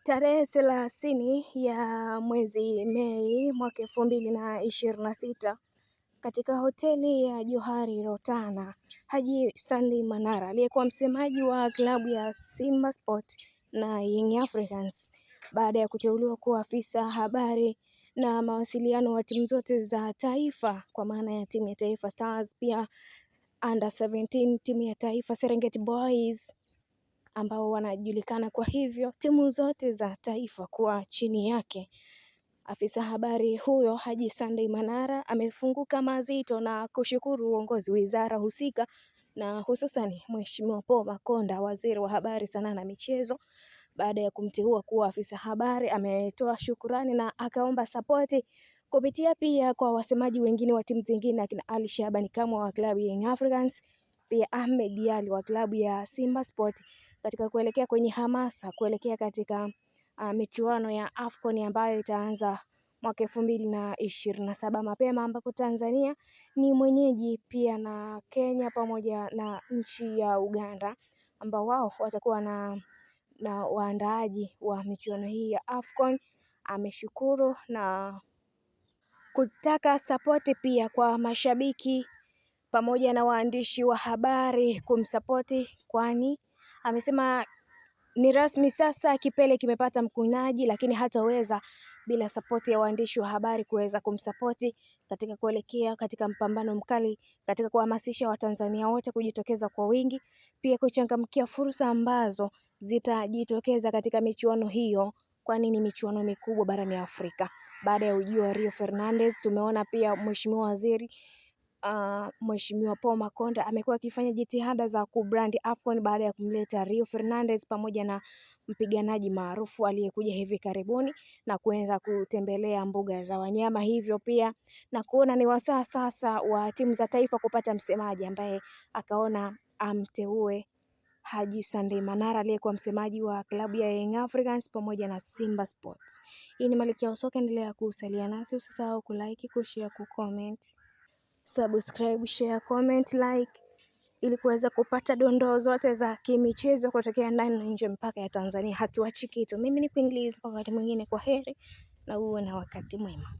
Tarehe 30 ya mwezi Mei mwaka 2026 katika hoteli ya Johari Rotana, Haji Sandi Manara aliyekuwa msemaji wa klabu ya Simba Sport na Young Africans baada ya kuteuliwa kuwa afisa habari na mawasiliano wa timu zote za taifa, kwa maana ya timu ya Taifa Stars, pia under 17 timu ya taifa Serengeti Boys ambao wanajulikana kwa hivyo timu zote za taifa kuwa chini yake. Afisa habari huyo Haji Sandi Manara amefunguka mazito na kushukuru uongozi wizara husika na hususan Mheshimiwa Paul Makonda, waziri wa habari, sanaa na michezo, baada ya kumteua kuwa afisa habari. Ametoa shukurani na akaomba sapoti kupitia pia kwa wasemaji wengine wa timu zingine akina Ali Shabani Kamwe wa klabu ya Young Africans, pia Ahmed Ali wa klabu ya Simba Sport katika kuelekea kwenye hamasa kuelekea katika michuano ya AFCON ambayo itaanza mwaka 2027 mapema, ambapo Tanzania ni mwenyeji pia na Kenya pamoja na nchi ya Uganda ambao wao watakuwa na waandaaji wa michuano hii ya AFCON. Ameshukuru na kutaka sapoti pia kwa mashabiki pamoja na waandishi wa habari kumsapoti, kwani amesema ni rasmi sasa kipele kimepata mkunaji, lakini hataweza bila sapoti ya waandishi wa habari kuweza kumsapoti katika kuelekea katika mpambano mkali, katika kuhamasisha Watanzania wote kujitokeza kwa wingi, pia kuchangamkia fursa ambazo zitajitokeza katika michuano hiyo, kwani ni michuano mikubwa barani Afrika. Baada ya ujio wa Rio Fernandez, tumeona pia Mheshimiwa Waziri Mheshimiwa Paul Makonda amekuwa akifanya jitihada za kubrandi AFCON baada ya kumleta Rio Fernandez pamoja na mpiganaji maarufu aliyekuja hivi karibuni na kuenda kutembelea mbuga za wanyama, hivyo pia na kuona ni wasaa sasa wa timu za taifa kupata msemaji ambaye akaona amteue Haji Sandi Manara aliyekuwa msemaji wa klabu ya Young Africans pamoja na Simba Sports. Hii ni Malkia wa Soka, endelea kusalia nasi, usisahau kulike, kushare, kucomment, subscribe, share, comment, like ili kuweza kupata dondoo zote za kimichezo kutokea ndani na nje mpaka ya Tanzania. Hatuachi kitu. Mimi ni Queen Liz, wakati mwingine kwa heri na uwe na wakati mwema.